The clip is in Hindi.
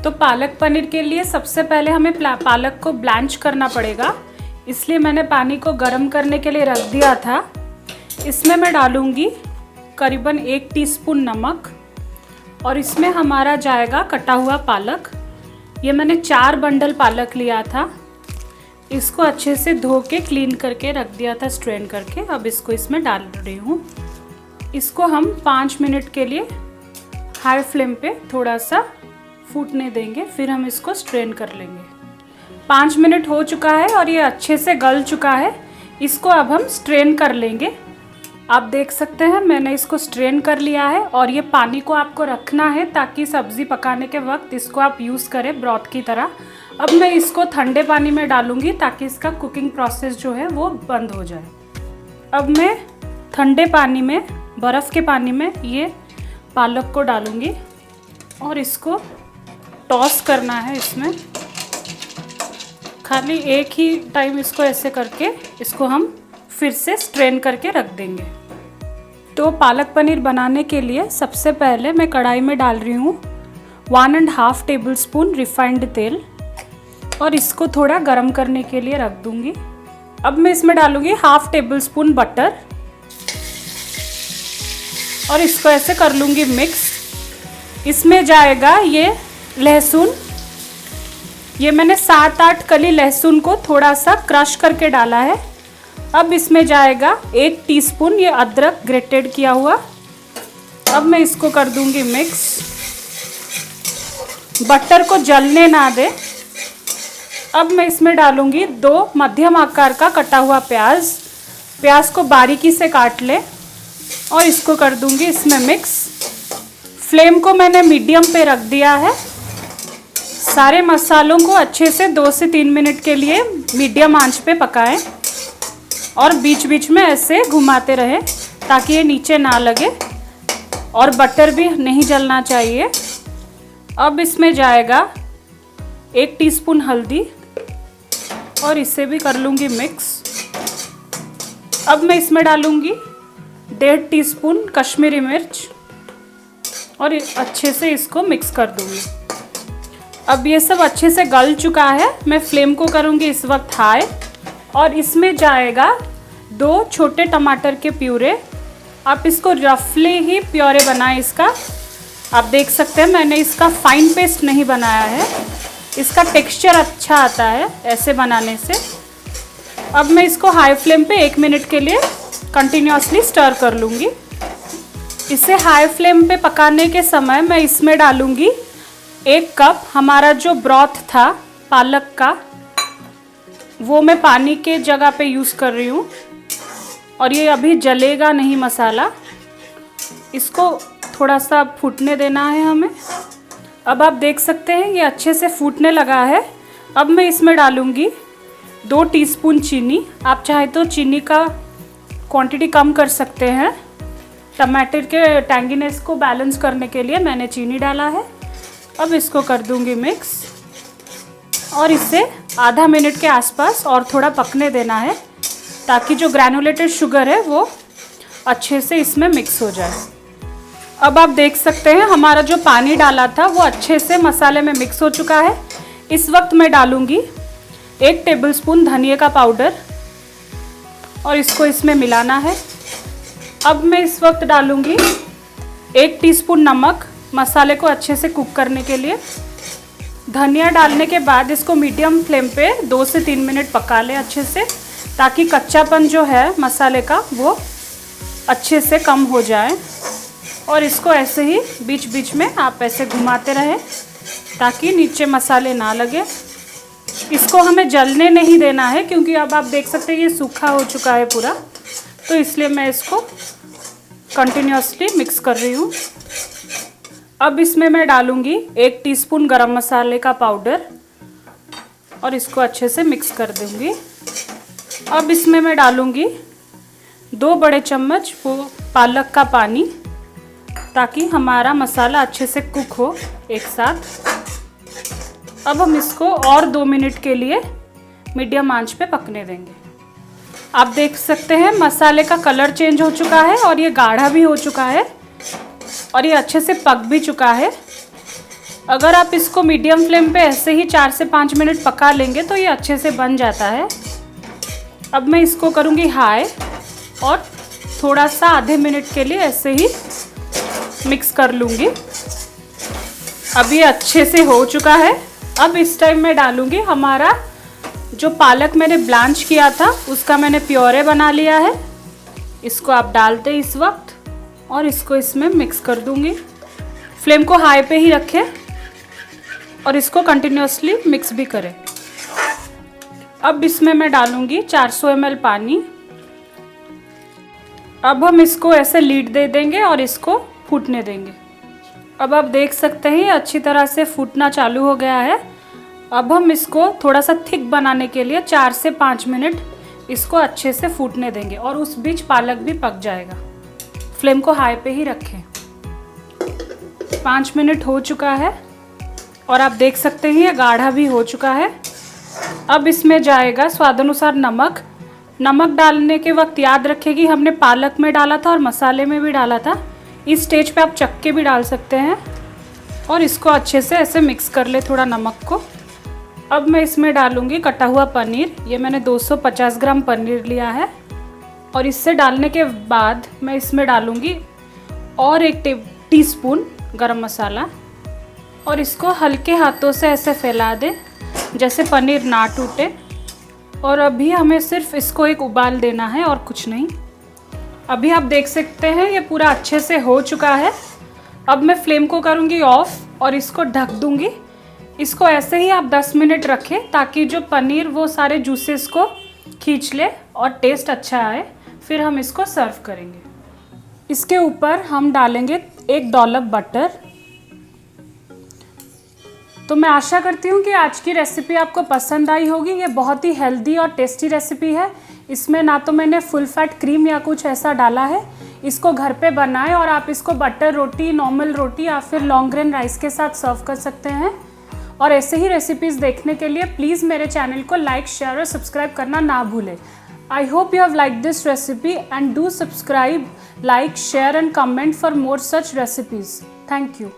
तो पालक पनीर के लिए सबसे पहले हमें पालक को ब्लैंच करना पड़ेगा, इसलिए मैंने पानी को गर्म करने के लिए रख दिया था। इसमें मैं डालूँगी करीबन 1 टीस्पून नमक और इसमें हमारा जाएगा कटा हुआ पालक। ये मैंने 4 बंडल पालक लिया था, इसको अच्छे से धो के क्लीन करके रख दिया था स्ट्रेन करके। अब इसको इसमें डाल रही हूँ। इसको हम 5 मिनट के लिए हाई फ्लेम पे थोड़ा सा फूटने देंगे, फिर हम इसको स्ट्रेन कर लेंगे। 5 मिनट हो चुका है और ये अच्छे से गल चुका है। इसको अब हम स्ट्रेन कर लेंगे। आप देख सकते हैं मैंने इसको स्ट्रेन कर लिया है और ये पानी को आपको रखना है ताकि सब्ज़ी पकाने के वक्त इसको आप यूज़ करें ब्रॉथ की तरह। अब मैं इसको ठंडे पानी में डालूँगी ताकि इसका कुकिंग प्रोसेस जो है वो बंद हो जाए। अब मैं ठंडे पानी में, बर्फ़ के पानी में ये पालक को डालूँगी और इसको टॉस करना है। इसमें खाली एक ही टाइम इसको ऐसे करके इसको हम फिर से स्ट्रेन करके रख देंगे। तो पालक पनीर बनाने के लिए सबसे पहले मैं कढ़ाई में डाल रही हूँ 1.5 टेबलस्पून रिफाइंड तेल और इसको थोड़ा गरम करने के लिए रख दूँगी। अब मैं इसमें डालूँगी 1/2 टेबलस्पून बटर और इसको ऐसे कर लूँगी मिक्स। इसमें जाएगा ये लहसुन, ये मैंने 7-8 कली लहसुन को थोड़ा सा क्रश करके डाला है। अब इसमें जाएगा 1 टीस्पून ये अदरक ग्रेटेड किया हुआ। अब मैं इसको कर दूंगी मिक्स। बटर को जलने ना दे। अब मैं इसमें डालूंगी 2 मध्यम आकार का कटा हुआ प्याज। प्याज को बारीकी से काट ले और इसको कर दूंगी इसमें मिक्स। फ्लेम को मैंने मीडियम पे रख दिया है। सारे मसालों को अच्छे से 2 से 3 मिनट के लिए मीडियम आंच पे पकाएं और बीच बीच में ऐसे घुमाते रहें ताकि ये नीचे ना लगे और बटर भी नहीं जलना चाहिए। अब इसमें जाएगा 1 टीस्पून हल्दी और इसे भी कर लूँगी मिक्स। अब मैं इसमें डालूँगी 1.5 टीस्पून कश्मीरी मिर्च और अच्छे से इसको मिक्स कर दूँगी। अब ये सब अच्छे से गल चुका है। मैं फ्लेम को करूँगी इस वक्त हाई और इसमें जाएगा 2 छोटे टमाटर के प्यूरे। आप इसको रफली ही प्योरे बनाएं इसका। आप देख सकते हैं मैंने इसका फाइन पेस्ट नहीं बनाया है, इसका टेक्सचर अच्छा आता है ऐसे बनाने से। अब मैं इसको हाई फ्लेम पे 1 मिनट के लिए कंटिन्यूसली स्टर कर लूँगी। इसे हाई फ्लेम पे पकाने के समय मैं इसमें डालूँगी 1 कप हमारा जो ब्रॉथ था पालक का, वो मैं पानी के जगह पे यूज़ कर रही हूँ और ये अभी जलेगा नहीं मसाला। इसको थोड़ा सा फूटने देना है हमें। अब आप देख सकते हैं ये अच्छे से फूटने लगा है। अब मैं इसमें डालूँगी 2 टीस्पून चीनी। आप चाहे तो चीनी का क्वांटिटी कम कर सकते हैं। टमाटर के टैंगीनेस को बैलेंस करने के लिए मैंने चीनी डाला है। अब इसको कर दूँगी मिक्स और इसे आधा मिनट के आसपास और थोड़ा पकने देना है ताकि जो ग्रैनुलेटेड शुगर है वो अच्छे से इसमें मिक्स हो जाए। अब आप देख सकते हैं हमारा जो पानी डाला था वो अच्छे से मसाले में मिक्स हो चुका है। इस वक्त मैं डालूँगी 1 टेबलस्पून धनिया का पाउडर और इसको इसमें मिलाना है। अब मैं इस वक्त डालूँगी 1 टीस्पून नमक मसाले को अच्छे से कुक करने के लिए। धनिया डालने के बाद इसको मीडियम फ्लेम पे 2 से 3 मिनट पका लें अच्छे से ताकि कच्चापन जो है मसाले का वो अच्छे से कम हो जाए। और इसको ऐसे ही बीच बीच में आप ऐसे घुमाते रहें ताकि नीचे मसाले ना लगे। इसको हमें जलने नहीं देना है क्योंकि अब आप देख सकते हैं ये सूखा हो चुका है पूरा, तो इसलिए मैं इसको कंटिन्यूसली मिक्स कर रही हूँ। अब इसमें मैं डालूँगी 1 टीस्पून गरम मसाले का पाउडर और इसको अच्छे से मिक्स कर दूँगी। अब इसमें मैं डालूँगी 2 बड़े चम्मच वो पालक का पानी ताकि हमारा मसाला अच्छे से कुक हो एक साथ। अब हम इसको और 2 मिनट के लिए मीडियम आंच पे पकने देंगे। आप देख सकते हैं मसाले का कलर चेंज हो चुका है और ये गाढ़ा भी हो चुका है और ये अच्छे से पक भी चुका है। अगर आप इसको मीडियम फ्लेम पे ऐसे ही 4 से 5 मिनट पका लेंगे तो ये अच्छे से बन जाता है। अब मैं इसको करूँगी हाई और थोड़ा सा आधे मिनट के लिए ऐसे ही मिक्स कर लूँगी। अब ये अच्छे से हो चुका है। अब इस टाइम मैं डालूँगी हमारा जो पालक मैंने ब्लांच किया था उसका मैंने प्योरे बना लिया है। इसको आप डालते इस वक्त और इसको इसमें मिक्स कर दूँगी। फ्लेम को हाई पे ही रखें और इसको कंटिन्यूसली मिक्स भी करें। अब इसमें मैं डालूँगी 400 ml पानी। अब हम इसको ऐसे लीड दे देंगे और इसको फूटने देंगे। अब आप देख सकते हैं ये अच्छी तरह से फूटना चालू हो गया है। अब हम इसको थोड़ा सा थिक बनाने के लिए 4 से 5 मिनट इसको अच्छे से फूटने देंगे और उस बीच पालक भी पक जाएगा। फ्लेम को हाई पे ही रखें। 5 मिनट हो चुका है और आप देख सकते हैं ये गाढ़ा भी हो चुका है। अब इसमें जाएगा स्वादानुसार नमक। नमक डालने के वक्त याद रखें कि हमने पालक में डाला था और मसाले में भी डाला था। इस स्टेज पे आप चक्के भी डाल सकते हैं और इसको अच्छे से ऐसे मिक्स कर ले थोड़ा नमक को। अब मैं इसमें डालूँगी कटा हुआ पनीर। ये मैंने 250 ग्राम पनीर लिया है और इससे डालने के बाद मैं इसमें डालूँगी और 1 टीस्पून गरम मसाला और इसको हल्के हाथों से ऐसे फैला दें जैसे पनीर ना टूटे। और अभी हमें सिर्फ इसको एक उबाल देना है और कुछ नहीं। अभी आप देख सकते हैं ये पूरा अच्छे से हो चुका है। अब मैं फ्लेम को करूँगी ऑफ और इसको ढक दूँगी। इसको ऐसे ही आप 10 मिनट रखें ताकि जो पनीर वो सारे जूसेस को खींच ले और टेस्ट अच्छा आए। फिर हम इसको सर्व करेंगे। इसके ऊपर हम डालेंगे 1 डॉलप बटर। तो मैं आशा करती हूँ कि आज की रेसिपी आपको पसंद आई होगी। ये बहुत ही हेल्दी और टेस्टी रेसिपी है। इसमें ना तो मैंने फुल फैट क्रीम या कुछ ऐसा डाला है। इसको घर पे बनाएं और आप इसको बटर रोटी, नॉर्मल रोटी या फिर लॉन्ग ग्रेन राइस के साथ सर्व कर सकते हैं। और ऐसे ही रेसिपीज़ देखने के लिए प्लीज़ मेरे चैनल को लाइक, शेयर और सब्सक्राइब करना ना भूलें। I hope you have liked this recipe and do subscribe, like, share and comment for more such recipes. Thank you.